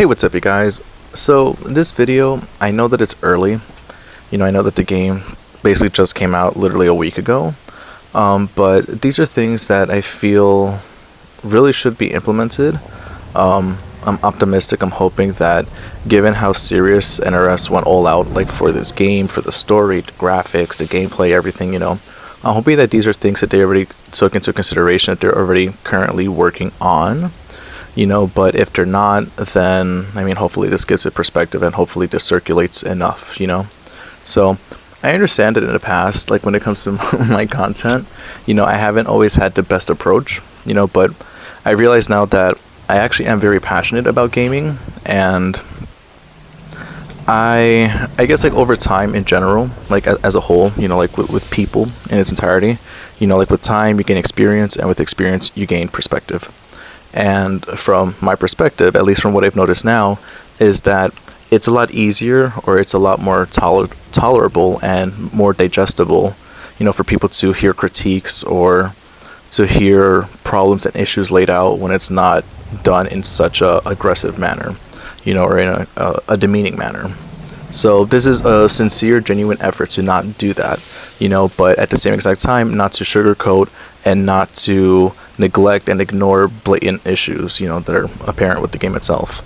Hey, what's up, you guys? So, this video, I know that it's early. I know that the game basically just came out literally a week ago. But these are things that I feel really should be implemented. I'm optimistic. I'm hoping that, given how serious NRS went all out, like for this game, for the story, the graphics, the gameplay, everything, I'm hoping that these are things that they already took into consideration, that they're already currently working on. But if they're not, then I mean, hopefully this gives it perspective and hopefully this circulates enough. So I understand that in the past, like when it comes to my content, I haven't always had the best approach, but I realize now that I actually am very passionate about gaming, and I guess like over time in general, like as a whole, like with people in its entirety, like with time you gain experience, and with experience you gain perspective. And from my perspective, at least from what I've noticed now, is that it's a lot easier, or it's a lot more tolerable and more digestible, for people to hear critiques or to hear problems and issues laid out when it's not done in such a aggressive manner, or in a demeaning manner. So this is a sincere, genuine effort to not do that, but at the same exact time, not to sugarcoat and not to neglect and ignore blatant issues, that are apparent with the game itself.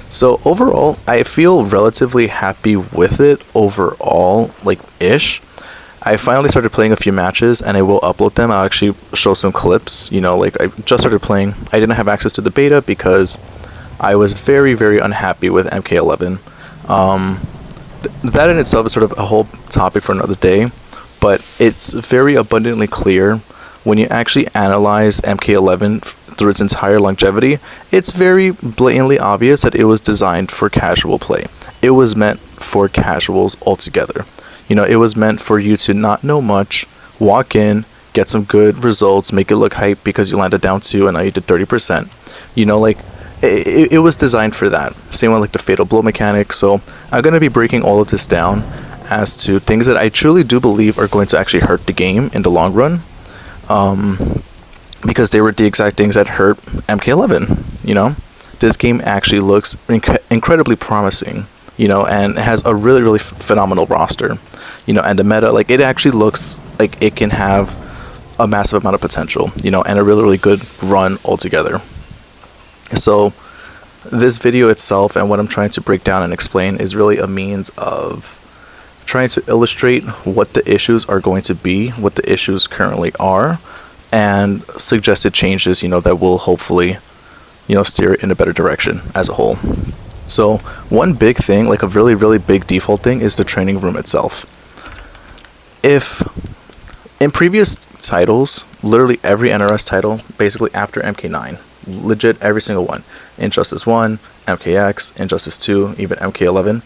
So overall, I feel relatively happy with it overall, like ish. I finally started playing a few matches, and I will upload them. I'll actually show some clips, like I just started playing. I didn't have access to the beta because I was very, very unhappy with MK11. That in itself is sort of a whole topic for another day, but it's very abundantly clear when you actually analyze MK11 through its entire longevity. It's very blatantly obvious that it was designed for casual play. It was meant for casuals altogether. It was meant for you to not know much, walk in, get some good results, make it look hype because you landed down 2 and now you did 30%. Like it was designed for that. Same with like the fatal blow mechanic. So I'm going to be breaking all of this down as to things that I truly do believe are going to actually hurt the game in the long run, because they were the exact things that hurt MK11. This game actually looks incredibly promising, and it has a really, really phenomenal roster, and the meta, like it actually looks like it can have a massive amount of potential, and a really, really good run altogether. So this video itself and what I'm trying to break down and explain is really a means of trying to illustrate what the issues are going to be, what the issues currently are, and suggested changes, that will hopefully, steer it in a better direction as a whole. So one big thing, like a really, really big default thing, is the training room itself. If in previous titles, literally every NRS title, basically after MK9, legit every single one, Injustice 1, MKX, Injustice 2, even MK11,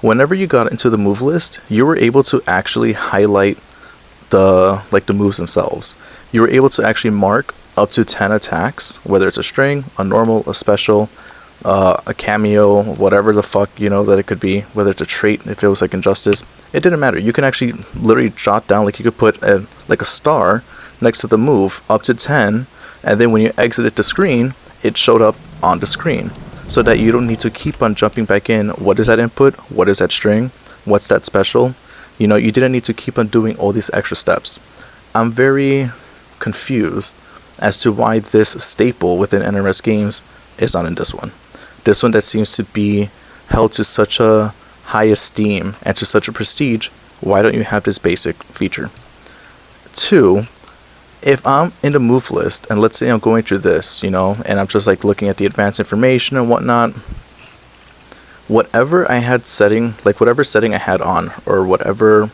whenever you got into the move list, you were able to actually highlight the moves themselves. You were able to actually mark up to 10 attacks, whether it's a string, a normal, a special, a cameo, whatever the fuck, that it could be, whether it's a trait, if it was like Injustice, it didn't matter. You can actually literally jot down, like you could put a star next to the move, up to 10, and then when you exited the screen, it showed up on the screen, so that you don't need to keep on jumping back in. What is that input? What is that string? What's that special? You didn't need to keep on doing all these extra steps. I'm very confused as to why this staple within NRS games is not in this one. This one that seems to be held to such a high esteem and to such a prestige, why don't you have this basic feature? 2, if I'm in the move list, and let's say I'm going through this, and I'm just like looking at the advanced information and whatnot, whatever I had setting, like whatever setting I had on, or whatever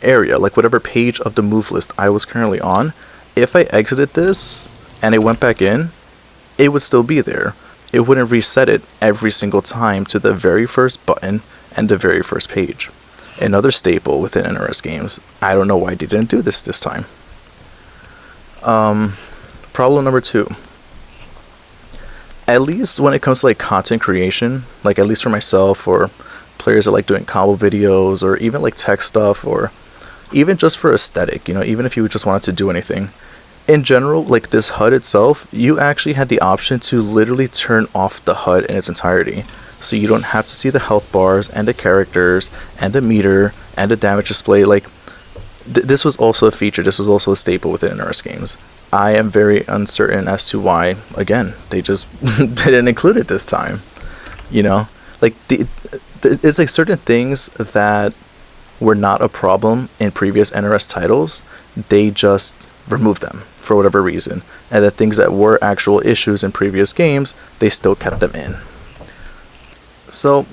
area, like whatever page of the move list I was currently on, if I exited this and I went back in, it would still be there. It wouldn't reset it every single time to the very first button and the very first page. Another staple within NRS games. I don't know why they didn't do this time. Problem number 2. At least when it comes to like content creation, like at least for myself or players that like doing combo videos, or even like tech stuff, or even just for aesthetic, even if you just wanted to do anything, In general, like this HUD itself, you actually had the option to literally turn off the HUD in its entirety. So you don't have to see the health bars and the characters and the meter and the damage display. Like, this was also a feature, this was also a staple within NRS games. I am very uncertain as to why, again, they just didn't include it this time. You know? Like, it's like certain things that were not a problem in previous NRS titles, they just removed them for whatever reason. And the things that were actual issues in previous games, they still kept them in. So,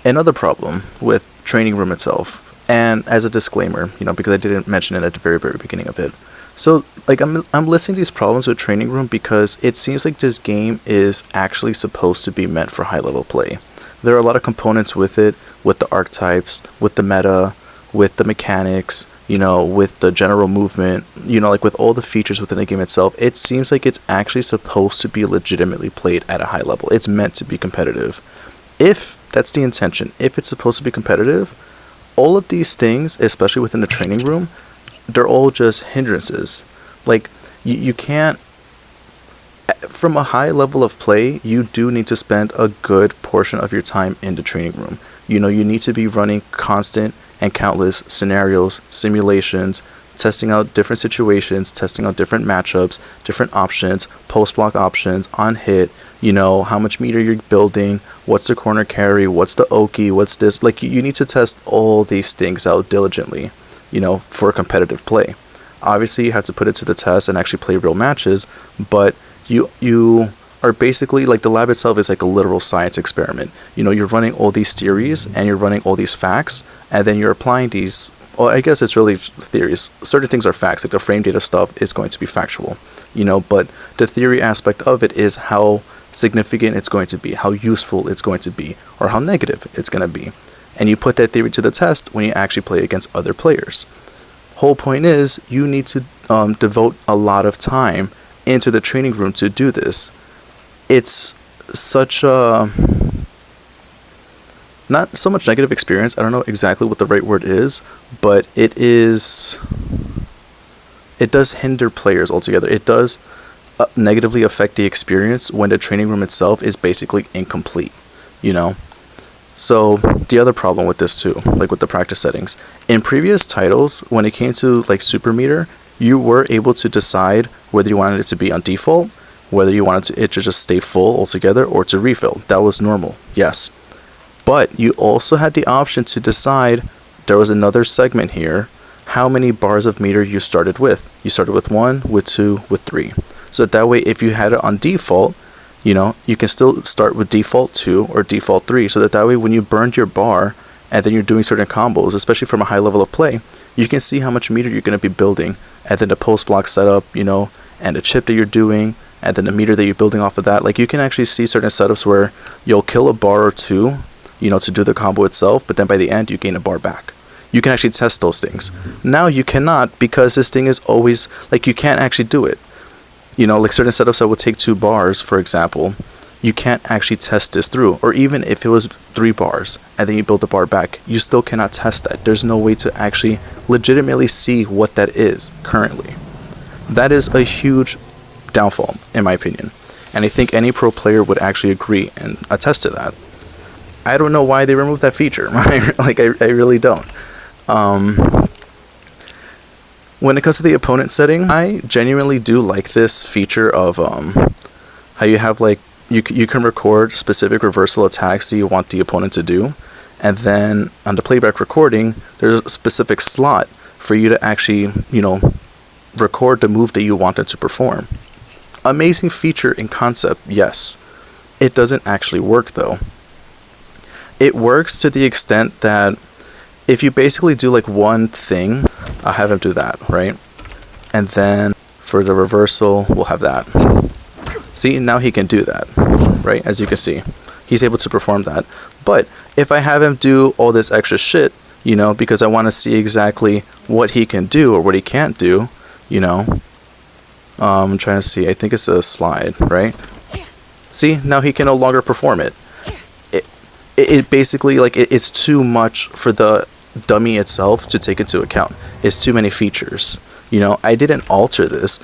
another problem with Training Room itself, and as a disclaimer, you know, because I didn't mention it at the very, very beginning of it. So, like, I'm listing these problems with Training Room because it seems like this game is actually supposed to be meant for high-level play. There are a lot of components with it, with the archetypes, with the meta, with the mechanics, you know, with the general movement, you know, like with all the features within the game itself. It seems like it's actually supposed to be legitimately played at a high level. It's meant to be competitive. If that's the intention, if it's supposed to be competitive, all of these things, especially within the Training Room, they're all just hindrances. Like, you can't, from a high level of play, you do need to spend a good portion of your time in the Training Room. You know, you need to be running constant and countless scenarios, simulations, testing out different situations, testing out different matchups, different options, post-block options, on hit, you know, how much meter you're building, what's the corner carry, what's the Oki, what's this. Like, you need to test all these things out diligently, you know, for competitive play. Obviously, you have to put it to the test and actually play real matches, but you are basically, like, the lab itself is like a literal science experiment. You know, you're running all these theories and you're running all these facts, and then you're applying these, well, I guess it's really theories. Certain things are facts, like the frame data stuff is going to be factual, you know, but the theory aspect of it is how significant it's going to be, how useful it's going to be, or how negative it's going to be. And you put that theory to the test when you actually play against other players. Whole point is, you need to devote a lot of time into the Training Room to do this. It's such a, not so much negative experience, I don't know exactly what the right word is, but it does hinder players altogether. It does negatively affect the experience when the Training Room itself is basically incomplete, you know? So the other problem with this too, like with the practice settings, in previous titles, when it came to like super meter, you were able to decide whether you wanted it to be on default, whether you wanted it to just stay full altogether, or to refill. That was normal, yes. But you also had the option to decide, there was another segment here, how many bars of meter you started with. You started with 1, with 2, with 3. So that way, if you had it on default, you know, you can still start with default 2 or default 3, so that way when you burned your bar and then you're doing certain combos, especially from a high level of play, you can see how much meter you're going to be building, and then the post block setup, you know, and the chip that you're doing, and then the meter that you're building off of that. Like, you can actually see certain setups where you'll kill a bar or two, you know, to do the combo itself, but then by the end you gain a bar back. You can actually test those things. Now you cannot, because this thing is always, like, you can't actually do it. You know, like certain setups that would take 2 bars, for example, you can't actually test this through. Or even if it was 3 bars and then you build the bar back, you still cannot test that. There's no way to actually legitimately see what that is currently. That is a huge downfall, in my opinion. And I think any pro player would actually agree and attest to that. I don't know why they removed that feature. I really don't. When it comes to the opponent setting, I genuinely do like this feature of how you have, like, you can record specific reversal attacks that you want the opponent to do, and then on the playback recording, there's a specific slot for you to actually, you know, record the move that you want it to perform. Amazing feature in concept, yes. It doesn't actually work though. It works to the extent that if you basically do like one thing, I'll have him do that, right? And then for the reversal, we'll have that. See, now he can do that, right? As you can see, he's able to perform that. But if I have him do all this extra shit, you know, because I want to see exactly what he can do or what he can't do, you know, I'm trying to see, I think it's a slide, right? See, now he can no longer perform it. It basically, like, it's too much for the dummy itself to take into account. It's too many features. You know, I didn't alter this.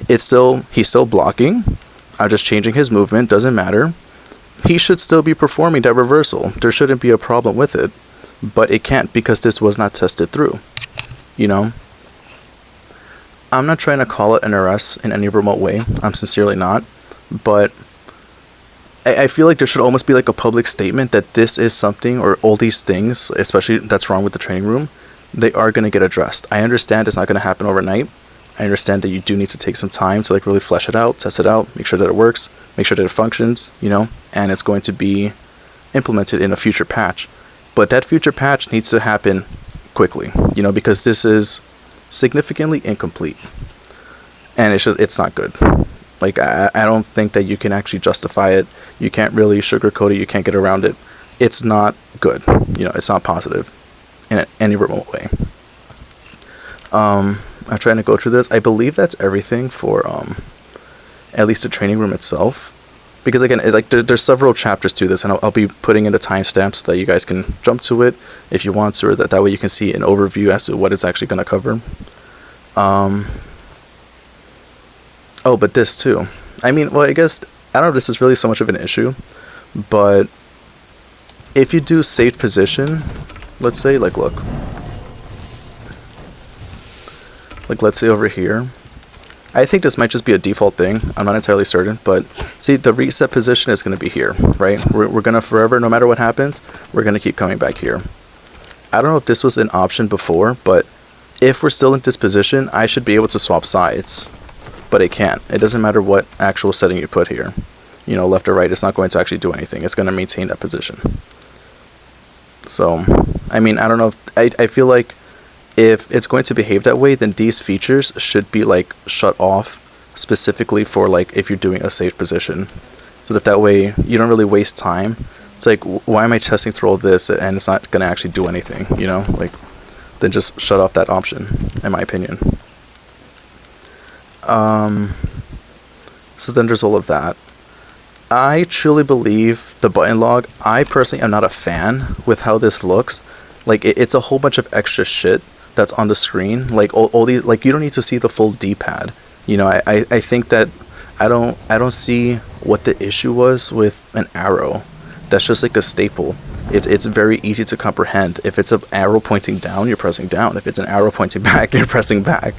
He's still blocking. I'm just changing his movement, doesn't matter. He should still be performing that reversal. There shouldn't be a problem with it. But it can't, because this was not tested through. You know? I'm not trying to call it an RS in any remote way. I'm sincerely not. But I feel like there should almost be like a public statement that this is something, or all these things, especially that's wrong with the training room, they are going to get addressed. I understand it's not going to happen overnight. I understand that you do need to take some time to like really flesh it out, test it out, make sure that it works, make sure that it functions, you know, and it's going to be implemented in a future patch. But that future patch needs to happen quickly, you know, because this is significantly incomplete. And it's not good. Like, I don't think that you can actually justify it. You can't really sugarcoat it. You can't get around it. It's not good. You know, it's not positive in any remote way. I'm trying to go through this. I believe that's everything for at least the training room itself. Because again, it's like there's several chapters to this, and I'll be putting in the timestamps so that you guys can jump to it if you want to, or that way you can see an overview as to what it's actually going to cover. Oh, but this too. I mean, well, I guess, I don't know if this is really so much of an issue, but if you do saved position, let's say, like, look. Like, let's say over here. I think this might just be a default thing. I'm not entirely certain, but see, the reset position is going to be here, right? We're going to forever, no matter what happens, we're going to keep coming back here. I don't know if this was an option before, but if we're still in this position, I should be able to swap sides. But it can't. It doesn't matter what actual setting you put here. You know, left or right, it's not going to actually do anything. It's going to maintain that position. So, I mean, I don't know if... I feel like if it's going to behave that way, then these features should be, like, shut off specifically for, like, if you're doing a safe position. So that way you don't really waste time. It's like, why am I testing through all this and it's not going to actually do anything, you know? Like, then just shut off that option, in my opinion. So then there's all of that. I truly believe the button log, I personally am not a fan with how this looks. Like, it's a whole bunch of extra shit that's on the screen. Like, all these, like, you don't need to see the full D-pad. You know, I think that I don't see what the issue was with an arrow. That's just like a staple. It's very easy to comprehend. If it's an arrow pointing down, you're pressing down. If it's an arrow pointing back, you're pressing back.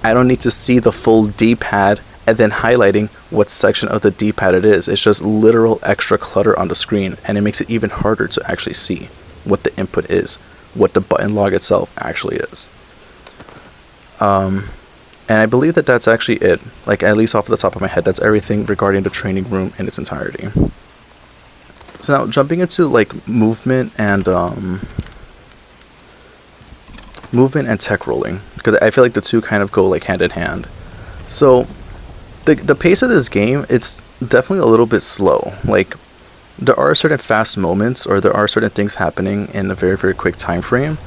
I don't need to see the full D-pad and then highlighting what section of the D-pad it is. It's just literal extra clutter on the screen, and it makes it even harder to actually see what the input is, what the button log itself actually is. And I believe that that's actually it. Like, at least off the top of my head, that's everything regarding the training room in its entirety. So now, jumping into, like, movement and tech rolling, because I feel like the two kind of go, like, hand in hand. So the pace of this game, it's definitely a little bit slow. Like, there are certain fast moments, or there are certain things happening in a very, very quick time frame,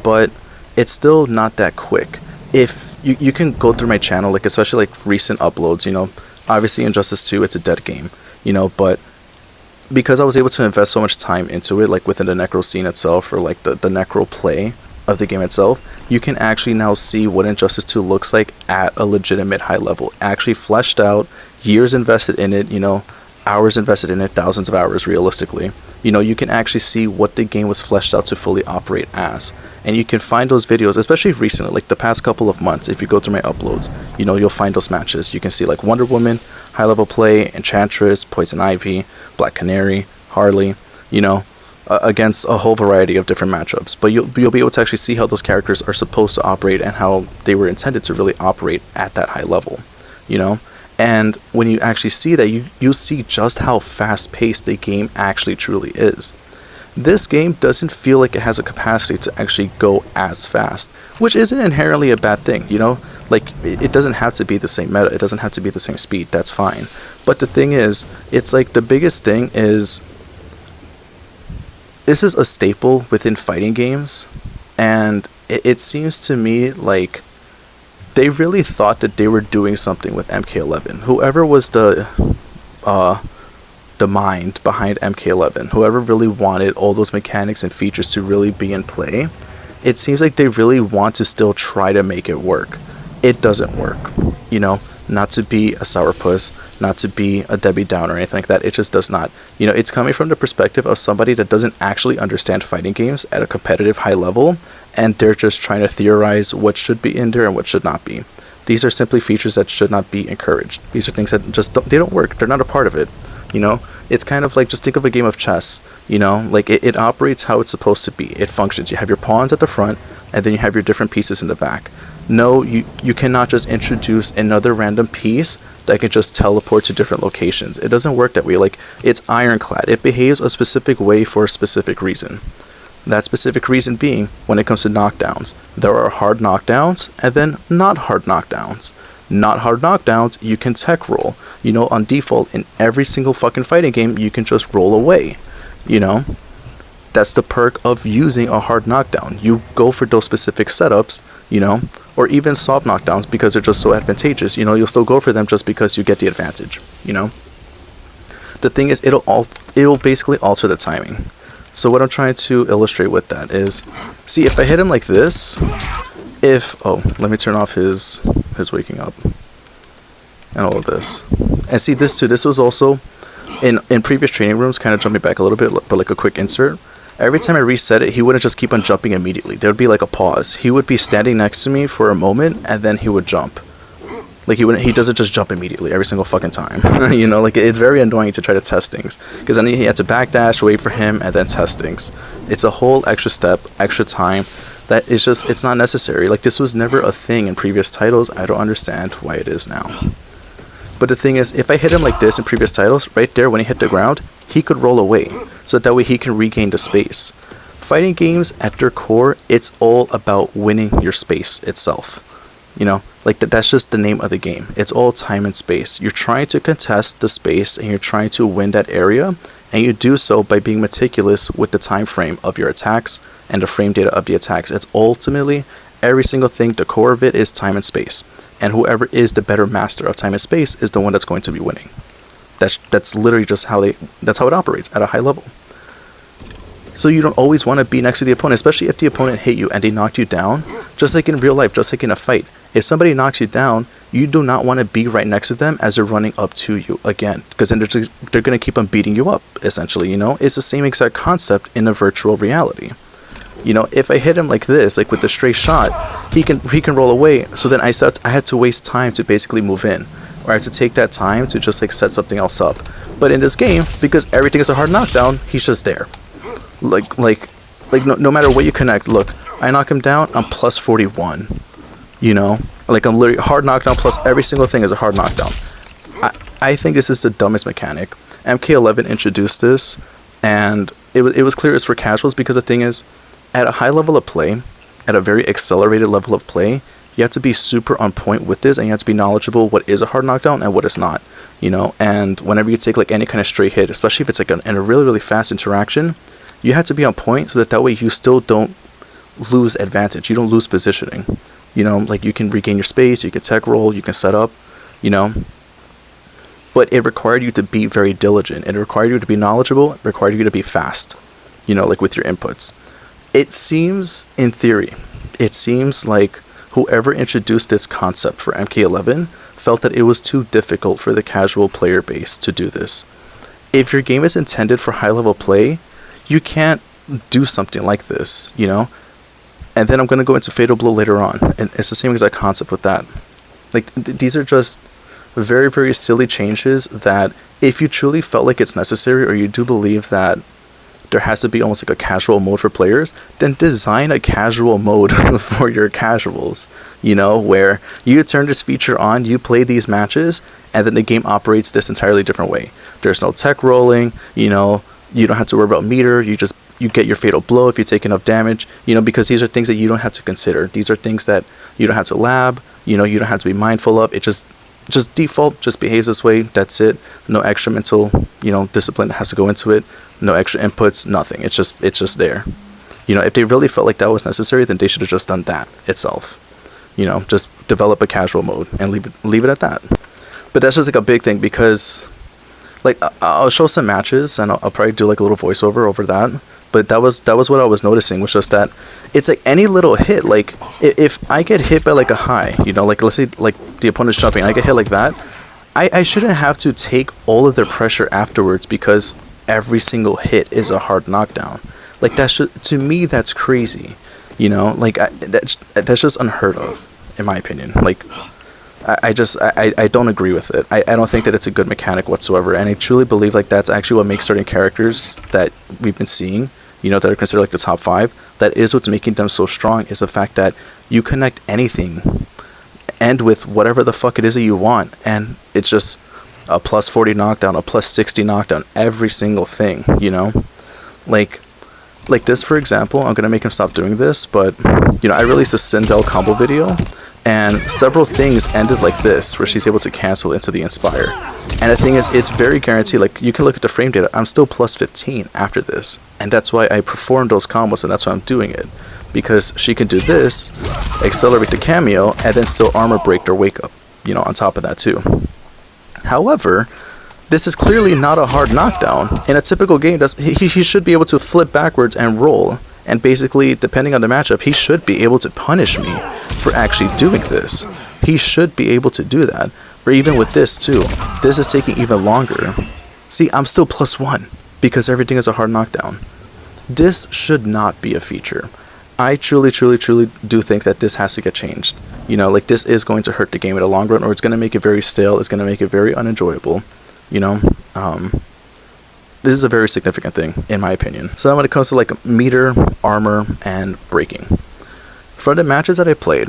but it's still not that quick. If you can go through my channel, like, especially like recent uploads, you know, obviously Injustice 2, it's a dead game, you know, but because I was able to invest so much time into it, like within the necro scene itself, or like the necro play of the game itself, you can actually now see what Injustice 2 looks like at a legitimate high level, actually fleshed out, years invested in it, you know, hours invested in it, thousands of hours realistically. You know, you can actually see what the game was fleshed out to fully operate as. And you can find those videos, especially recently, like the past couple of months. If you go through my uploads, you know, you'll find those matches. You can see like Wonder Woman, high level play, Enchantress, Poison Ivy, Black Canary, Harley, you know, against a whole variety of different matchups. But you'll be able to actually see how those characters are supposed to operate and how they were intended to really operate at that high level, you know. And when you actually see that, you see just how fast-paced the game actually truly is. This game doesn't feel like it has a capacity to actually go as fast, which isn't inherently a bad thing, you know? Like, it doesn't have to be the same meta, it doesn't have to be the same speed, that's fine. But the thing is, it's like the biggest thing is, this is a staple within fighting games, and it seems to me like they really thought that they were doing something with MK11. Whoever was the mind behind MK11, whoever really wanted all those mechanics and features to really be in play, it seems like they really want to still try to make it work. It doesn't work, you know. not to be a sourpuss, not to be a Debbie Downer or anything like that. It just does not. You know, it's coming from the perspective of somebody that doesn't actually understand fighting games at a competitive high level, and they're just trying to theorize what should be in there and what should not be. These are simply features that should not be encouraged. These are things that just they don't work. They're not a part of it. You know, it's kind of like, just think of a game of chess. You know, like it operates how it's supposed to be. It functions. You have your pawns at the front, and then you have your different pieces in the back. No, you cannot just introduce another random piece that can just teleport to different locations. It doesn't work that way. Like, it's ironclad. It behaves a specific way for a specific reason. That specific reason being, when it comes to knockdowns, there are hard knockdowns and then not hard knockdowns. Not hard knockdowns, you can tech roll. You know, on default, in every single fucking fighting game, you can just roll away. You know? That's the perk of using a hard knockdown. You go for those specific setups, you know, or even soft knockdowns because they're just so advantageous. You know, you'll still go for them just because you get the advantage, you know? The thing is, it'll basically alter the timing. So what I'm trying to illustrate with that is, see, if I hit him like this, let me turn off his waking up and all of this. And see, this too, this was also in previous training rooms, kind of jumping back a little bit, but like a quick insert. Every time I reset it, he wouldn't just keep on jumping immediately. There would be like a pause. He would be standing next to me for a moment, and then he would jump. Like, he doesn't just jump immediately every single fucking time. You know, like, it's very annoying to try to test things, because then he had to backdash, wait for him, and then test things. It's a whole extra step, extra time that is just, it's not necessary. Like, this was never a thing in previous titles. I don't understand why it is now. But the thing is, if I hit him like this in previous titles, right there when he hit the ground, he could roll away, so that way he can regain the space. Fighting games, at their core, it's all about winning your space itself. You know, like, that's just the name of the game. It's all time and space. You're trying to contest the space, and you're trying to win that area, and you do so by being meticulous with the time frame of your attacks and the frame data of the attacks. It's ultimately, every single thing, the core of it is time and space. And whoever is the better master of time and space is the one that's going to be winning. That's literally just that's how it operates at a high level. So you don't always want to be next to the opponent, especially if the opponent hit you and they knocked you down. Just like in real life, just like in a fight, if somebody knocks you down, you do not want to be right next to them as they're running up to you again, because then they're going to keep on beating you up, essentially. You know, it's the same exact concept in a virtual reality. You know, if I hit him like this, like with the straight shot, he can roll away. So then I had to waste time to basically move in, or I have to take that time to just like set something else up. But in this game, because everything is a hard knockdown, he's just there. Like no matter what you connect, look, I knock him down, I'm plus 41. You know, like, I'm literally hard knockdown plus every single thing is a hard knockdown. I think this is the dumbest mechanic. MK11 introduced this, and it was clear it's for casuals, because the thing is, at a high level of play, at a very accelerated level of play, you have to be super on point with this, and you have to be knowledgeable what is a hard knockdown and what is not, you know. And whenever you take like any kind of straight hit, especially if it's like in a really, really fast interaction, you have to be on point so that way you still don't lose advantage, you don't lose positioning. You know, like, you can regain your space, you can tech roll, you can set up, you know. But it required you to be very diligent. It required you to be knowledgeable. It required you to be fast, you know, like with your inputs. It seems, in theory, it seems like whoever introduced this concept for MK11 felt that it was too difficult for the casual player base to do this. If your game is intended for high-level play, you can't do something like this, you know? And then I'm going to go into Fatal Blow later on, and it's the same exact concept with that. Like, these are just very, very silly changes that, if you truly felt like it's necessary, or you do believe that there has to be almost like a casual mode for players, then design a casual mode for your casuals, you know, where you turn this feature on, you play these matches, and then the game operates this entirely different way. There's no tech rolling, you know, you don't have to worry about meter, you get your fatal blow if you take enough damage, you know, because these are things that you don't have to consider. These are things that you don't have to lab, you know, you don't have to be mindful of. It just default just behaves this way. That's it. No extra mental, you know, discipline has to go into it. No extra inputs, nothing. It's just there. You know, if they really felt like that was necessary, then they should have just done that itself. You know, just develop a casual mode and leave it at that. But that's just like a big thing, because Like I'll show some matches and I'll probably do like a little voiceover over that. But that was what I was noticing, was just that it's like any little hit. Like if I get hit by like a high, you know, like let's say like the opponent's jumping, I get hit like that. I shouldn't have to take all of their pressure afterwards because every single hit is a hard knockdown. Like that should, to me, that's crazy. You know, like that's just unheard of, in my opinion. Like I don't agree with it. I don't think that it's a good mechanic whatsoever, and I truly believe like that's actually what makes certain characters that we've been seeing, you know, that are considered like the top 5, that is what's making them so strong, is the fact that you connect anything and with whatever the fuck it is that you want, and it's just a plus 40 knockdown, a plus 60 knockdown, every single thing, you know? Like this, for example, I'm gonna make him stop doing this, but, you know, I released a Sindel combo video, and several things ended like this, where she's able to cancel into the Inspire. And the thing is, it's very guaranteed. Like, you can look at the frame data, I'm still plus 15 after this, and that's why I performed those combos, and that's why I'm doing it. Because she can do this, accelerate the cameo, and then still armor break their wake up, you know, on top of that too. However, this is clearly not a hard knockdown. In a typical game, he should be able to flip backwards and roll, and basically, depending on the matchup, he should be able to punish me for actually doing this. He should be able to do that. Or even with this too, this is taking even longer. See, I'm still plus 1, because everything is a hard knockdown. This should not be a feature. I truly do think that this has to get changed. You know, like, this is going to hurt the game in the long run, or it's going to make it very stale, it's going to make it very unenjoyable, you know? This is a very significant thing, in my opinion. So then when it comes to, like, meter, armor, and breaking. For the matches that I played,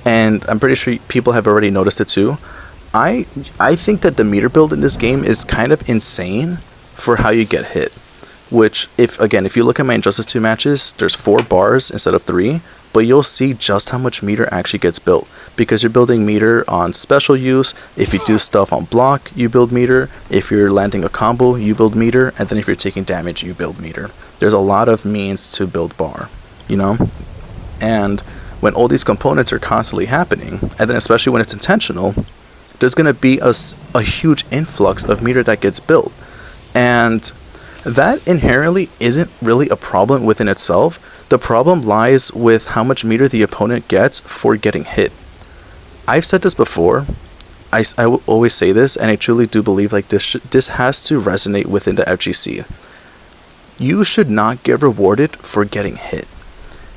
and I'm pretty sure people have already noticed it too, I think that the meter build in this game is kind of insane for how you get hit. Which, if you look at my Injustice 2 matches, there's 4 bars instead of 3, but you'll see just how much meter actually gets built, because you're building meter on special use. If you do stuff on block, you build meter. If you're landing a combo, you build meter, and then if you're taking damage, you build meter. There's a lot of means to build bar, you know? And when all these components are constantly happening, and then especially when it's intentional, there's going to be a huge influx of meter that gets built. And that inherently isn't really a problem within itself. The problem lies with how much meter the opponent gets for getting hit. I've said this before, I will always say this, and I truly do believe like this has to resonate within the FGC. You should not get rewarded for getting hit.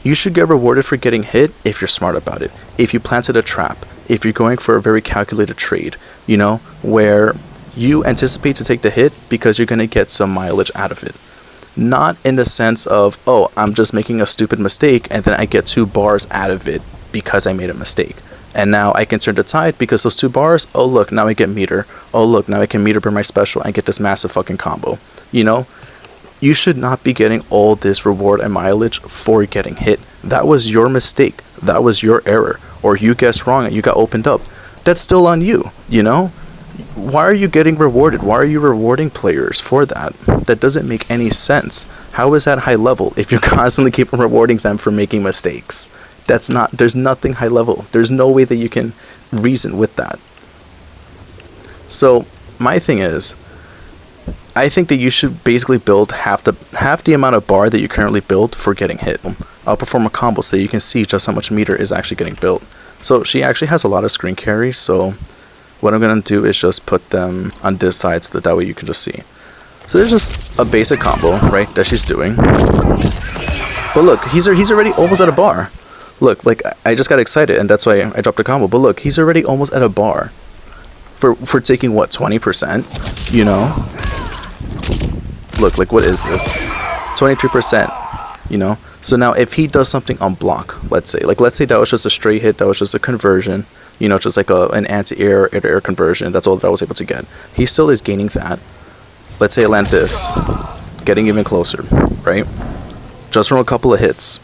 You should get rewarded for getting hit if you're smart about it. If you planted a trap, if you're going for a very calculated trade, you know, where you anticipate to take the hit because you're going to get some mileage out of it. Not in the sense of, oh, I'm just making a stupid mistake and then I get 2 bars out of it because I made a mistake. And now I can turn the tide because those 2 bars, oh look, now I get meter. Oh look, now I can meter burn my special and get this massive fucking combo. You know? You should not be getting all this reward and mileage for getting hit. That was your mistake. That was your error. Or you guessed wrong and you got opened up. That's still on you, you know? Why are you getting rewarded? Why are you rewarding players for that? That doesn't make any sense. How is that high level if you're constantly keep rewarding them for making mistakes? There's nothing high level. There's no way that you can reason with that. So my thing is, I think that you should basically build half the amount of bar that you currently build for getting hit. I'll perform a combo so that you can see just how much meter is actually getting built. So she actually has a lot of screen carries, so what I'm going to do is just put them on this side so that way you can just see. So there's just a basic combo, right, that she's doing. But look, he's already almost at a bar. Look, like, I just got excited and that's why I dropped a combo. But look, he's already almost at a bar. For taking, what, 20%? You know? Look, like, what is this? 23%, you know? So now if he does something on block, let's say that was just a straight hit, that was just a conversion, you know, just like an anti-air, air-to-air conversion. That's all that I was able to get. He still is gaining that. Let's say I land this, getting even closer, right? Just from a couple of hits.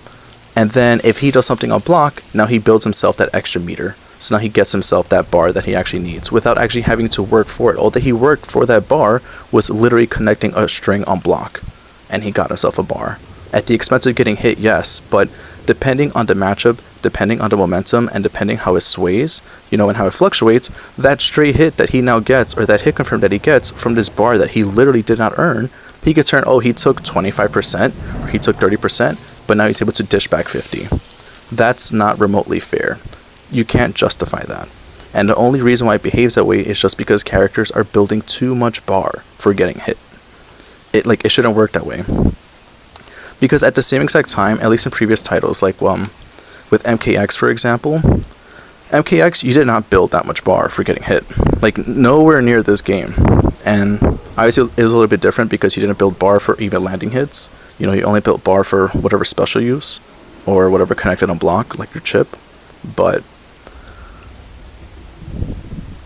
And then if he does something on block, now he builds himself that extra meter. So now he gets himself that bar that he actually needs without actually having to work for it. All that he worked for that bar was literally connecting a string on block. And he got himself a bar. At the expense of getting hit, yes, but depending on the matchup, depending on the momentum and depending how it sways, and how it fluctuates, that stray hit that he now gets, or that hit confirm that he gets from this bar that he literally did not earn, he could turn, he took 25%, or he took 30%, but now he's able to dish back 50. That's not remotely fair. You can't justify that. And the only reason why it behaves that way is just because characters are building too much bar for getting hit. It shouldn't work that way. Because at the same exact time, at least in previous titles, like with MKX for example, MKX, you did not build that much bar for getting hit. Like, nowhere near this game. And obviously it was a little bit different because you didn't build bar for even landing hits. You only built bar for whatever special use, or whatever connected on block, like your chip. But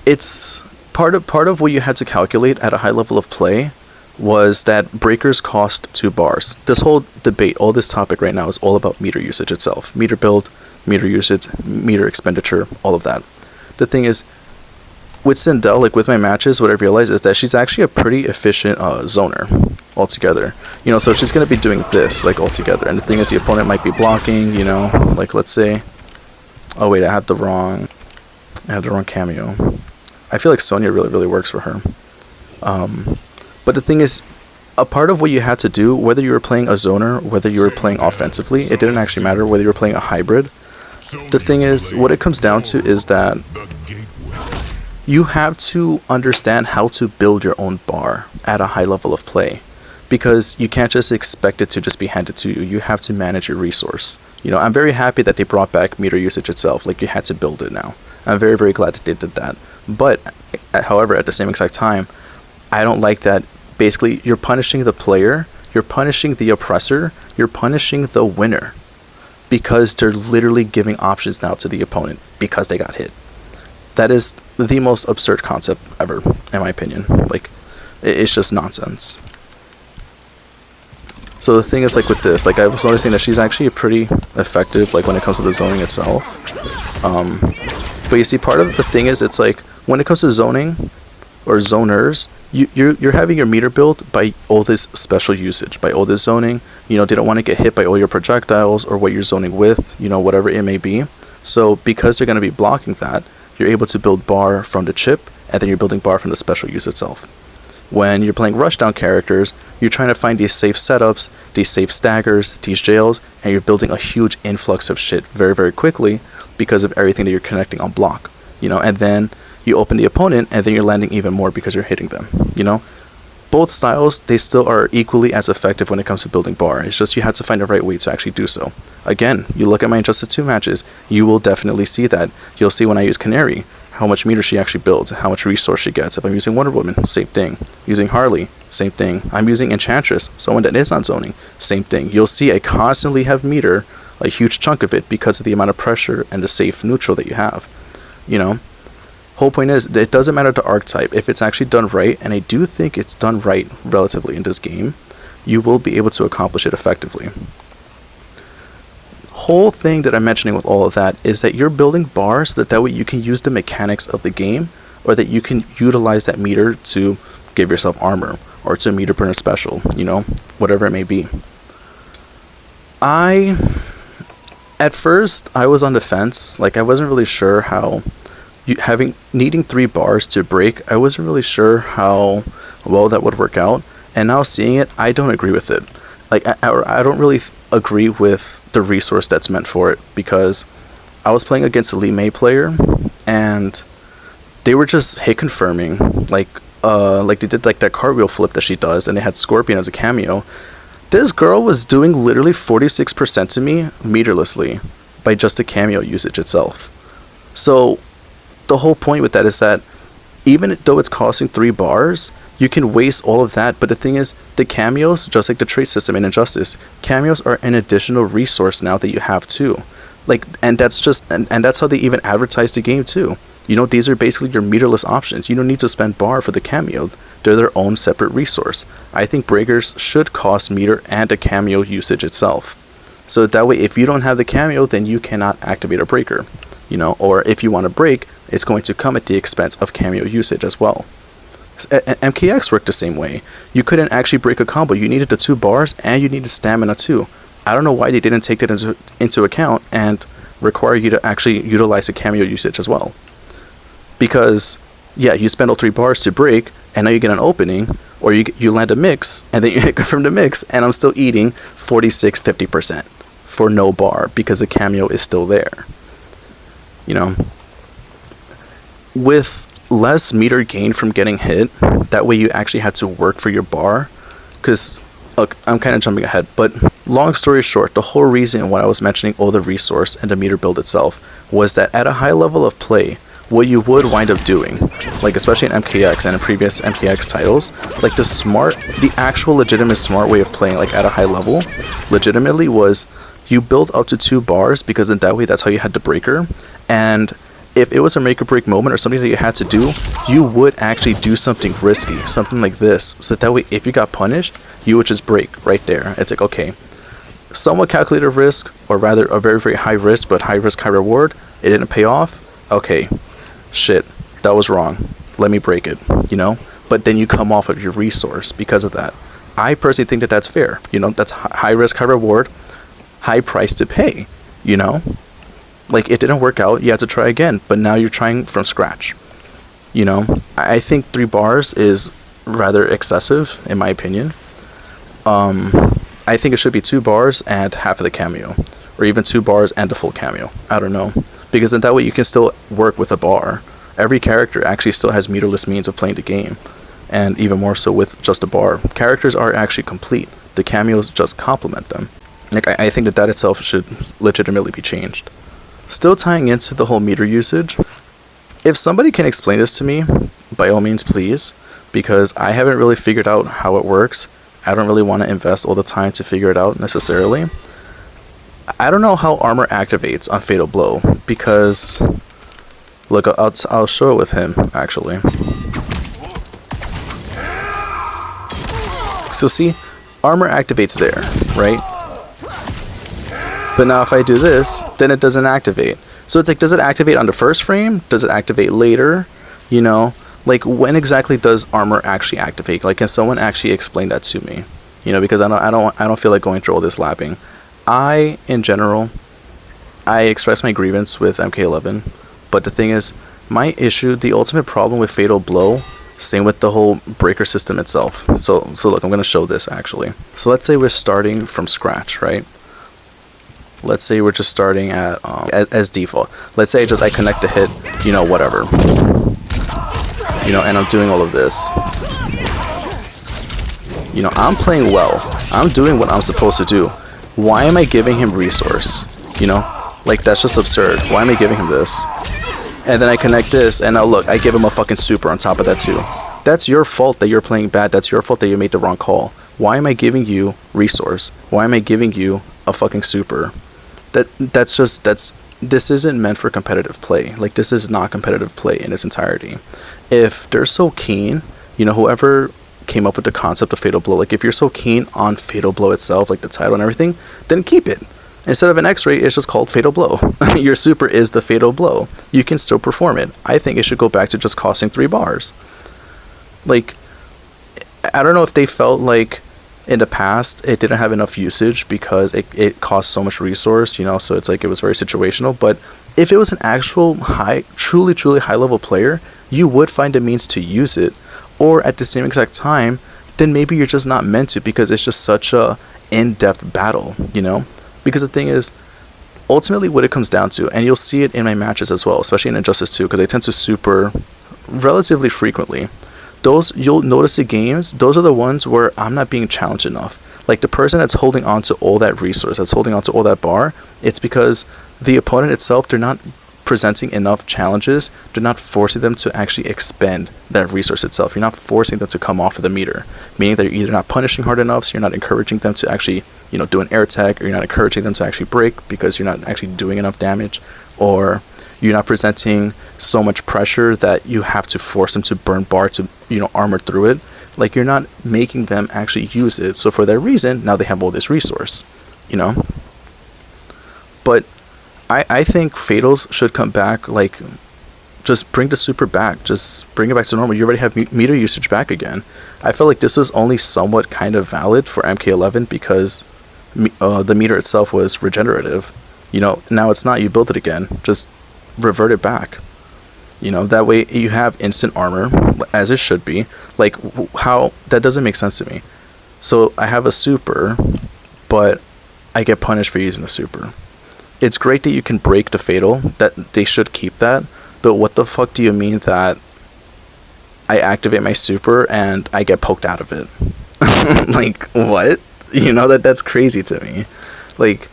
it's part of what you had to calculate at a high level of play was that breakers cost 2 bars. This whole debate, all this topic right now is all about meter usage itself. Meter build, meter usage, meter expenditure, all of that. The thing is, with Sindel, like with my matches, what I realized is that she's actually a pretty efficient zoner altogether. So she's going to be doing this, like, altogether. And the thing is, the opponent might be blocking, like, let's say, oh wait, I had the wrong cameo. I feel like Sonya really, really works for her. But the thing is, a part of what you had to do, whether you were playing a zoner, whether you were playing offensively, it didn't actually matter whether you were playing a hybrid. The thing is, what it comes down to is that you have to understand how to build your own bar at a high level of play. Because you can't just expect it to just be handed to you. You have to manage your resource. I'm very happy that they brought back meter usage itself. Like, you had to build it now. I'm very, very glad that they did that. But, however, at the same exact time, I don't like that. Basically, you're punishing the player, you're punishing the oppressor, you're punishing the winner. Because they're literally giving options now to the opponent because they got hit. That is the most absurd concept ever, in my opinion. Like, it's just nonsense. So the thing is, like, with this, like, I was noticing that she's actually pretty effective, like, when it comes to the zoning itself. But you see, part of the thing is, it's like, when it comes to zoning, or zoners, you're having your meter built by all this special usage, by all this zoning. They don't want to get hit by all your projectiles, or what you're zoning with, whatever it may be. So, because they're going to be blocking that, you're able to build bar from the chip, and then you're building bar from the special use itself. When you're playing rushdown characters, you're trying to find these safe setups, these safe staggers, these jails, and you're building a huge influx of shit very, very quickly because of everything that you're connecting on block. And then you open the opponent, and then you're landing even more because you're hitting them. Both styles, they still are equally as effective when it comes to building bar. It's just you have to find the right way to actually do so. Again, you look at my Injustice 2 matches, you will definitely see that. You'll see when I use Canary, how much meter she actually builds, how much resource she gets. If I'm using Wonder Woman, same thing. Using Harley, same thing. I'm using Enchantress, someone that is not zoning, same thing. You'll see I constantly have meter, a huge chunk of it, because of the amount of pressure and the safe neutral that you have. Whole point is, it doesn't matter the archetype. If it's actually done right, and I do think it's done right relatively in this game, you will be able to accomplish it effectively. Whole thing that I'm mentioning with all of that is that you're building bars so that way you can use the mechanics of the game, or that you can utilize that meter to give yourself armor, or to meter burn a special, whatever it may be. At first, I was on the fence. Like, I wasn't really sure how needing 3 bars to break, I wasn't really sure how well that would work out. And now seeing it, I don't agree with it. Like, I don't really agree with the resource that's meant for it, because I was playing against a Lee May player, and they were just hit confirming, like they did like that cartwheel flip that she does, and they had Scorpion as a cameo. This girl was doing literally 46% to me meterlessly by just the cameo usage itself. So the whole point with that is that even though it's costing 3 bars, you can waste all of that. But the thing is, the cameos, just like the trade system in Injustice, cameos are an additional resource now that you have too. Like, and that's just, and that's how they even advertise the game too. These are basically your meterless options. You don't need to spend bar for the cameo. They're their own separate resource. I think breakers should cost meter and a cameo usage itself. So that way, if you don't have the cameo, then you cannot activate a breaker. Or if you want to break, it's going to come at the expense of cameo usage as well. MKX worked the same way. You couldn't actually break a combo. You needed the 2 bars, and you needed stamina too. I don't know why they didn't take that into account and require you to actually utilize a cameo usage as well. Because, yeah, you spend all 3 bars to break, and now you get an opening, or you land a mix, and then you hit from the mix, and I'm still eating 46-50% for no bar, because the cameo is still there. You know? With less meter gain from getting hit, that way you actually had to work for your bar, because, look, I'm kind of jumping ahead, but long story short, the whole reason why I was mentioning all the resource and the meter build itself was that at a high level of play, what you would wind up doing, like especially in MKX and in previous MKX titles, like the actual legitimate smart way of playing, like at a high level, legitimately was you build up to 2 bars, because in that way that's how you had the breaker, and if it was a make or break moment or something that you had to do, you would actually do something risky, something like this, so that way if you got punished, you would just break right there. It's like, okay, somewhat calculated risk, or rather a very, very high risk, but high risk, high reward, it didn't pay off, okay, shit, that was wrong, let me break it, you know? But then you come off of your resource because of that. I personally think that that's fair, you know? That's high risk, high reward, high price to pay, you know? Like, it didn't work out, you had to try again, but now you're trying from scratch, you know? I think 3 bars is rather excessive, in my opinion. I think it should be 2 bars and half of the cameo, or even 2 bars and a full cameo, I don't know. Because in that way you can still work with a bar. Every character actually still has meterless means of playing the game, and even more so with just a bar. Characters are actually complete, the cameos just complement them. Like, I think that itself should legitimately be changed. Still tying into the whole meter usage, if somebody can explain this to me, by all means please, because I haven't really figured out how it works. I don't really want to invest all the time to figure it out necessarily. I don't know how armor activates on Fatal Blow, because, look, I'll show it with him, actually. So see, armor activates there, right? But now if I do this, then it doesn't activate. So it's like, does it activate on the first frame? Does it activate later? You know, like, when exactly does armor actually activate? Like, can someone actually explain that to me? You know, because I don't feel like going through all this lapping. In general, I express my grievance with MK11, but the thing is, my issue, the ultimate problem with Fatal Blow, same with the whole breaker system itself. So look, I'm going to show this actually. So let's say we're starting from scratch, right? Let's say we're just starting at as default. Let's say I connect a hit, you know, whatever. You know, and I'm doing all of this. You know, I'm playing well. I'm doing what I'm supposed to do. Why am I giving him resource? You know, like, that's just absurd. Why am I giving him this? And then I connect this, and now look, I give him a fucking super on top of that too. That's your fault that you're playing bad. That's your fault that you made the wrong call. Why am I giving you resource? Why am I giving you a fucking super? This isn't meant for competitive play. Like, this is not competitive play in its entirety. If they're so keen, you know, whoever came up with the concept of Fatal Blow, like, if you're so keen on Fatal Blow itself, like the title and everything, then keep it. Instead of an X-ray, it's just called Fatal Blow. Your super is the Fatal Blow. You can still perform it. I think it should go back to just costing 3 bars. Like, I don't know if they felt like in the past it didn't have enough usage because it cost so much resource, you know, so it's like it was very situational. But if it was an actual truly high level player, you would find a means to use it, or at the same exact time, then maybe you're just not meant to, because it's just such a in-depth battle, you know. Because the thing is, ultimately what it comes down to, and you'll see it in my matches as well, especially in Injustice 2, because I tend to super relatively frequently. You'll notice the games, those are the ones where I'm not being challenged enough. Like, the person that's holding on to all that resource, that's holding on to all that bar, it's because the opponent itself, they're not presenting enough challenges. They're not forcing them to actually expend that resource itself. You're not forcing them to come off of the meter, meaning that you're either not punishing hard enough, so you're not encouraging them to actually, you know, do an air tag, or you're not encouraging them to actually break because you're not actually doing enough damage, or you're not presenting so much pressure that you have to force them to burn bar to, you know, armor through it. Like, you're not making them actually use it. So for that reason, now they have all this resource, you know. But I think Fatals should come back, like, just bring the super back, just bring it back to normal. You already have meter usage back again. I felt like this was only somewhat kind of valid for MK11 because the meter itself was regenerative. You know, now it's not, you build it again, just revert it back. You know, that way you have instant armor, as it should be. Like, how, that doesn't make sense to me. So I have a super, but I get punished for using a super. It's great that you can break the fatal, that they should keep that, but what the fuck do you mean that I activate my super and I get poked out of it? Like, what? You know, that's crazy to me. Like,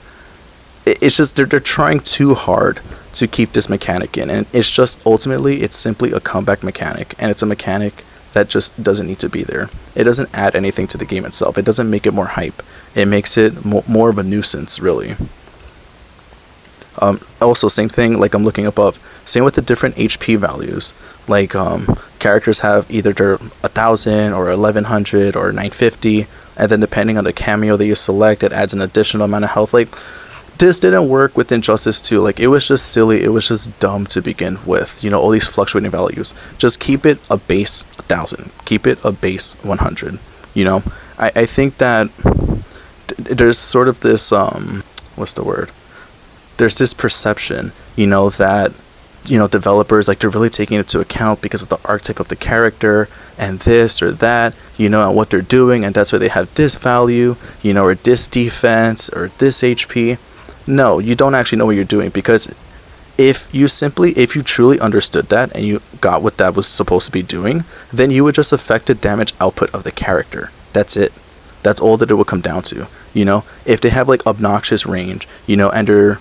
it's just they're trying too hard to keep this mechanic in, and it's just ultimately it's simply a comeback mechanic, and it's a mechanic that just doesn't need to be there. It doesn't add anything to the game itself. It doesn't make it more hype. It makes it more of a nuisance, really. Also, same thing, like I'm looking above, same with the different HP values. Like, characters have either their 1000 or 1100 or 950, and then depending on the cameo that you select, it adds an additional amount of health. Like, this didn't work with Injustice 2. Like, it was just silly, it was just dumb to begin with. You know, all these fluctuating values. Just keep it a base 1000. Keep it a base 100. You know, I think that there's sort of this, what's the word? There's this perception, you know, that, you know, developers, like, they're really taking it into account because of the archetype of the character and this or that, you know, and what they're doing, and that's why they have this value, you know, or this defense or this HP. No, you don't actually know what you're doing, because if you truly understood that and you got what that was supposed to be doing, then you would just affect the damage output of the character. That's it. That's all that it would come down to. You know, if they have like obnoxious range, you know, and they're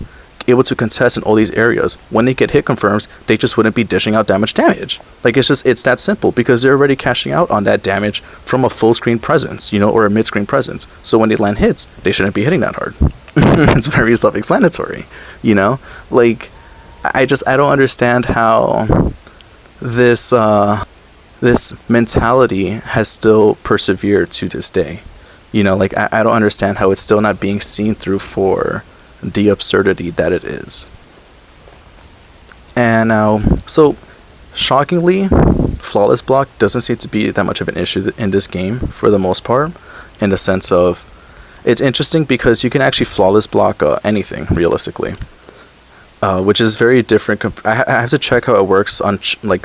able to contest in all these areas, when they get hit confirms, they just wouldn't be dishing out damage. Like, it's that simple, because they're already cashing out on that damage from a full screen presence, you know, or a mid screen presence. So when they land hits, they shouldn't be hitting that hard. It's very self-explanatory, you know. Like, I don't understand how this mentality has still persevered to this day. You know, like, I don't understand how it's still not being seen through for the absurdity that it is. And now, so shockingly, flawless block doesn't seem to be that much of an issue in this game for the most part, in the sense of, it's interesting because you can actually flawless block anything realistically, which is very different. I have to check how it works on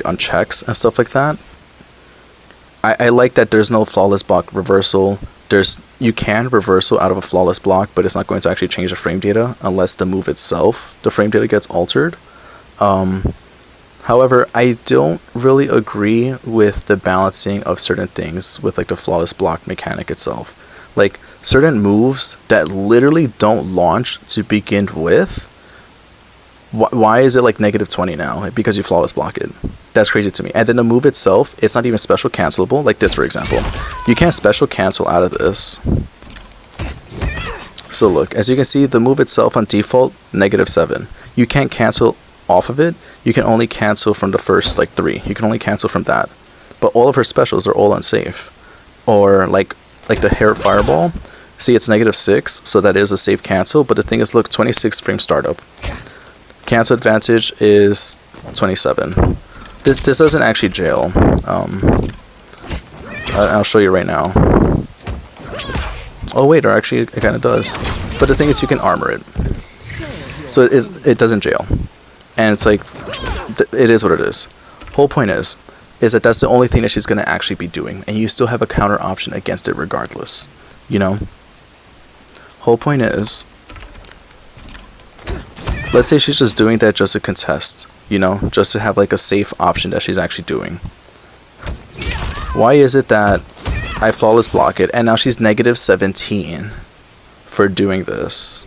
on checks and stuff like that. I like that there's no flawless block reversal. You can reversal out of a flawless block, but it's not going to actually change the frame data unless the move itself, the frame data, gets altered. However, I don't really agree with the balancing of certain things with like the flawless block mechanic itself. Like, certain moves that literally don't launch to begin with, why is it like -20 now? Because you flawless block it. That's crazy to me. And then the move itself, it's not even special cancelable. Like this, for example. You can't special cancel out of this. So look, as you can see, the move itself on default, -7. You can't cancel off of it. You can only cancel from the first like 3. You can only cancel from that. But all of her specials are all unsafe. Or like the hair fireball. See, it's -6, so that is a safe cancel. But the thing is, look, 26 frame startup. Cancel advantage is 27. This doesn't actually jail. I'll show you right now. Oh wait, or actually it kind of does. But the thing is, you can armor it, so it doesn't jail. And it's like, it is what it is. Whole point is that that's the only thing that she's going to actually be doing, and you still have a counter option against it regardless. You know. Whole point is, let's say she's just doing that just to contest, you know, just to have like a safe option that she's actually doing. Why is it that I flawless block it and now she's -17 for doing this?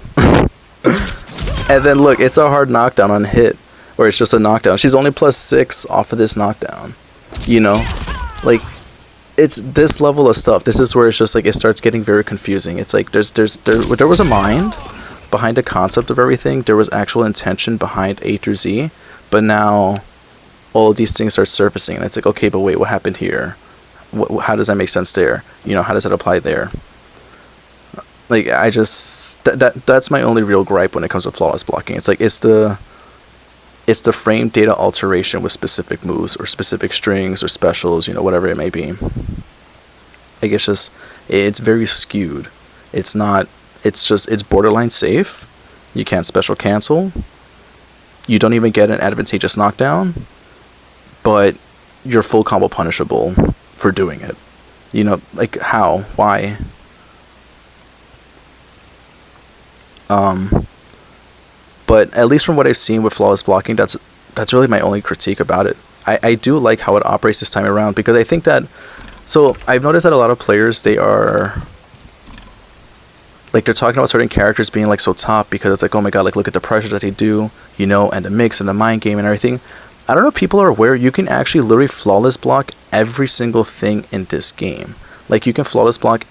And then look, it's a hard knockdown on hit, or it's just a knockdown. She's only +6 off of this knockdown, you know. Like, it's this level of stuff. This is where it's just like it starts getting very confusing. It's like there was a mind behind the concept of everything. There was actual intention behind A through Z, but now all of these things start surfacing, and it's like, okay, but wait, what happened here? How does that make sense there? You know, how does that apply there? Like, I just that's my only real gripe when it comes to flawless blocking. It's like, it's the frame data alteration with specific moves or specific strings or specials, you know, whatever it may be. Like, it's very skewed. It's not. It's borderline safe, You can't special cancel. You don't even get an advantageous knockdown, but you're full combo punishable for doing it. You know, like how? Why? But at least from what I've seen with flawless blocking, that's really my only critique about it. I do like how it operates this time around, because I think that, so I've noticed that a lot of players, they are like, they're talking about certain characters being like so top because it's like, oh my god, like look at the pressure that they do, you know, and the mix and the mind game and everything. I don't know if people are aware, you can actually literally flawless block every single thing in this game. Like, you can flawless block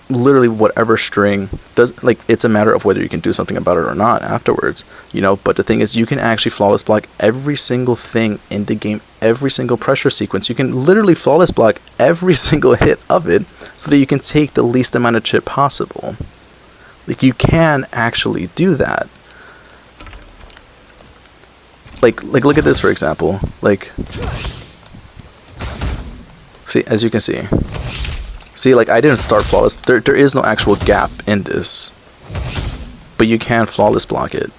literally whatever string does. Like, it's a matter of whether you can do something about it or not afterwards, you know. But the thing is, you can actually flawless block every single thing in the game, every single pressure sequence. You can literally flawless block every single hit of it, so that you can take the least amount of chip possible. Like, you can actually do that. Like look at this, for example. Like, see, as you can see, like, I didn't start flawless. There is no actual gap in this, but you can flawless block it.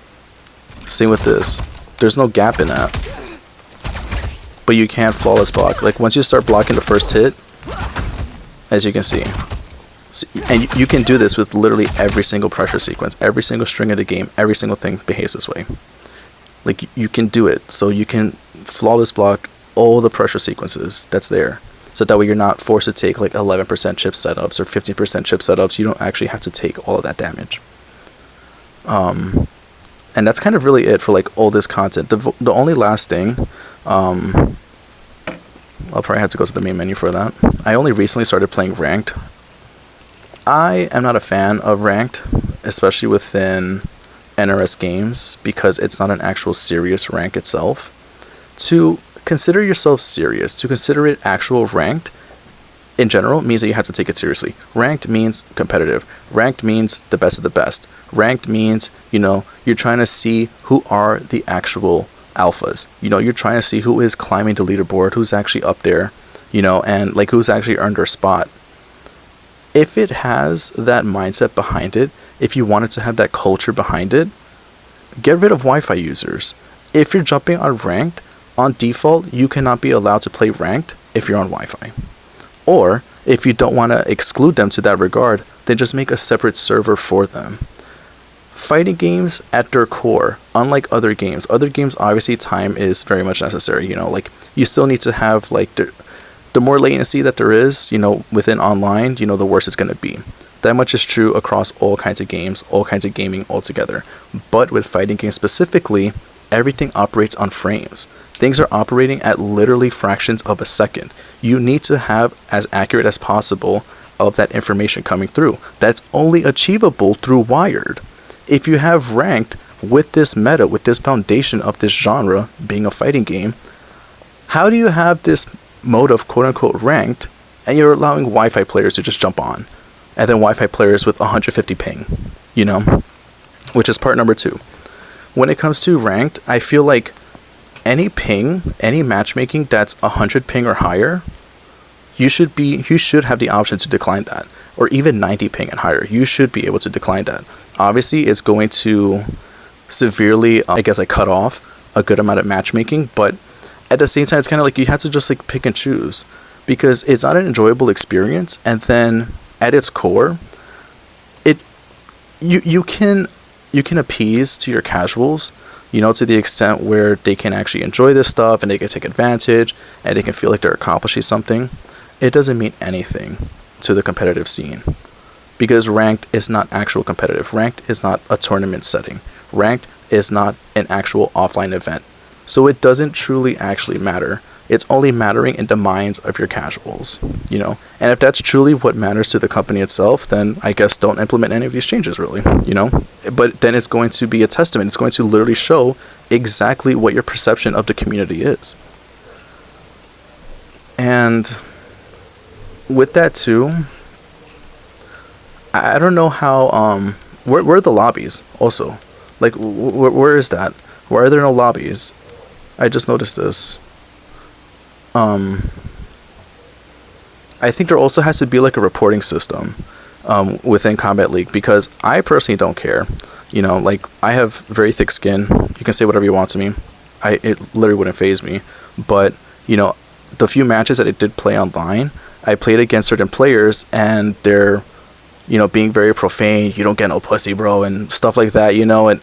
Same with this. There's no gap in that, but you can flawless block. Like, once you start blocking the first hit, as you can see, and you can do this with literally every single pressure sequence, every single string of the game, every single thing behaves this way. Like, you can do it, so you can flawless block all the pressure sequences that's there. So that way you're not forced to take like 11% chip setups or 15% chip setups. You don't actually have to take all of that damage. And that's kind of really it for like all this content. The only last thing, I'll probably have to go to the main menu for that. I only recently started playing ranked. I am not a fan of ranked, especially within NRS games, because it's not an actual serious rank itself. To consider yourself serious, to consider it actual ranked in general, means that you have to take it seriously. Ranked means competitive. Ranked means the best of the best. Ranked means, you know, you're trying to see who are the actual alphas. You know, you're trying to see who is climbing the leaderboard, who's actually up there, you know, and like who's actually earned their spot. If it has that mindset behind it, if you wanted to have that culture behind it, get rid of Wi-Fi users. If you're jumping on ranked, on default, you cannot be allowed to play ranked if you're on Wi-Fi. Or, if you don't want to exclude them to that regard, then just make a separate server for them. Fighting games, at their core, unlike other games obviously time is very much necessary, you know, like, you still need to have, like, the more latency that there is, you know, within online, you know, the worse it's going to be. That much is true across all kinds of games, all kinds of gaming altogether. But with fighting games specifically, everything operates on frames. Things are operating at literally fractions of a second. You need to have as accurate as possible of that information coming through. That's only achievable through wired. If you have ranked with this meta, with this foundation of this genre being a fighting game, how do you have this mode of quote-unquote ranked and you're allowing Wi-Fi players to just jump on, and then Wi-Fi players with 150 ping, you know, which is part number 2. When it comes to ranked, I feel like any ping, any matchmaking that's 100 ping or higher, you should have the option to decline that, or even 90 ping and higher. You should be able to decline that. Obviously, it's going to severely, I guess, like, cut off a good amount of matchmaking, but at the same time, it's kind of like you have to just like pick and choose, because it's not an enjoyable experience. And then at its core, you can appease to your casuals, you know, to the extent where they can actually enjoy this stuff and they can take advantage and they can feel like they're accomplishing something. It doesn't mean anything to the competitive scene, because ranked is not actual competitive. Ranked is not a tournament setting. Ranked is not an actual offline event. So it doesn't truly actually matter. It's only mattering in the minds of your casuals, you know. And if that's truly what matters to the company itself, then I guess don't implement any of these changes, really, you know. But then it's going to be a testament. It's going to literally show exactly what your perception of the community is. And with that too, I don't know how, where are the lobbies also? Like, where is that? Why are there no lobbies? I just noticed this. I think there also has to be like a reporting system. within Combat League, because I personally don't care. You know, like, I have very thick skin. You can say whatever you want to me. It literally wouldn't faze me. But, you know, the few matches that I did play online, I played against certain players, and they're, you know, being very profane. You don't get no pussy, bro, and stuff like that, you know. And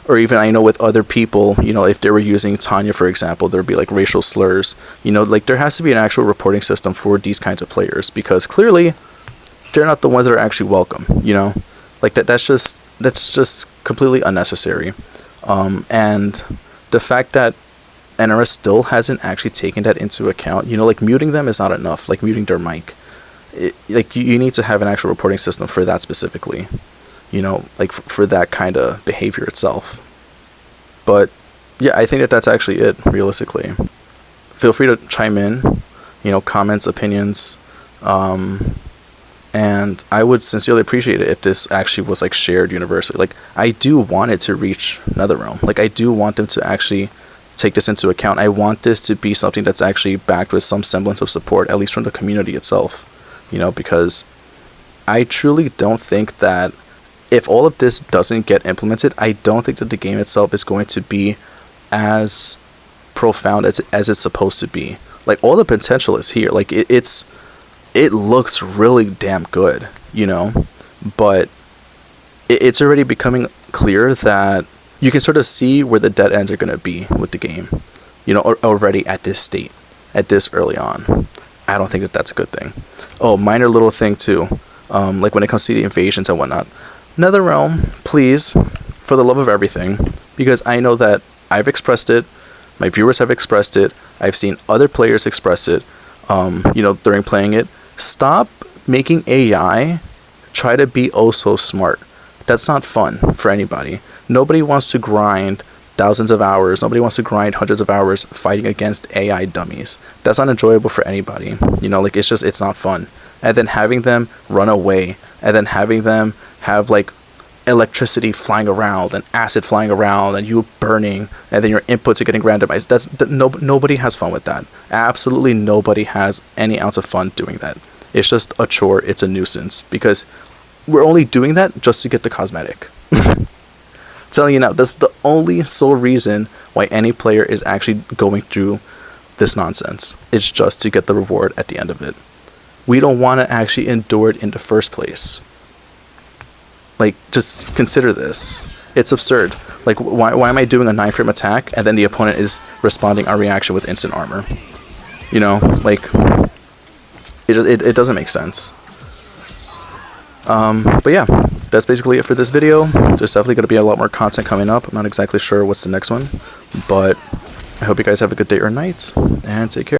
or even, I know, with other people, you know, if they were using Tanya, for example, there'd be like racial slurs. You know, like, there has to be an actual reporting system for these kinds of players, because clearly they're not the ones that are actually welcome, you know. Like, that's just completely unnecessary. And the fact that NRS still hasn't actually taken that into account, you know, like, muting them is not enough, like muting their mic. Like, you need to have an actual reporting system for that specifically, you know, like, for that kind of behavior itself. But yeah, I think that that's actually it, realistically. Feel free to chime in, you know, comments, opinions, and I would sincerely appreciate it if this actually was, like, shared universally. Like, I do want it to reach NetherRealm. Like, I do want them to actually take this into account. I want this to be something that's actually backed with some semblance of support, at least from the community itself, you know, because I truly don't think that if all of this doesn't get implemented, I don't think that the game itself is going to be as profound as it's supposed to be. Like, all the potential is here. Like, it looks really damn good, you know, but it's already becoming clear that you can sort of see where the dead ends are going to be with the game, you know, already at this state, at this early on. I don't think that that's a good thing. Oh, minor little thing too, like, when it comes to the invasions and whatnot, NetherRealm, please, for the love of everything, because I know that I've expressed it, my viewers have expressed it, I've seen other players express it, you know, during playing it. Stop making AI try to be oh so smart. That's not fun for anybody. Nobody wants to grind thousands of hours. Nobody wants to grind hundreds of hours fighting against AI dummies. That's not enjoyable for anybody. You know, like, it's not fun. And then having them run away, and then having them have, like, electricity flying around and acid flying around and you burning, and then your inputs are getting randomized. Nobody has fun with that. Absolutely nobody has any ounce of fun doing that. It's just a chore. It's a nuisance, because we're only doing that just to get the cosmetic. Telling you now, that's the only sole reason why any player is actually going through this nonsense. It's just to get the reward at the end of it. We don't want to actually endure it in the first place. Like, just consider this. It's absurd. Like, why am I doing a 9-frame attack and then the opponent is responding our reaction with instant armor? You know, like, it doesn't make sense. But yeah, that's basically it for this video. There's definitely going to be a lot more content coming up. I'm not exactly sure what's the next one, but I hope you guys have a good day or night, and take care.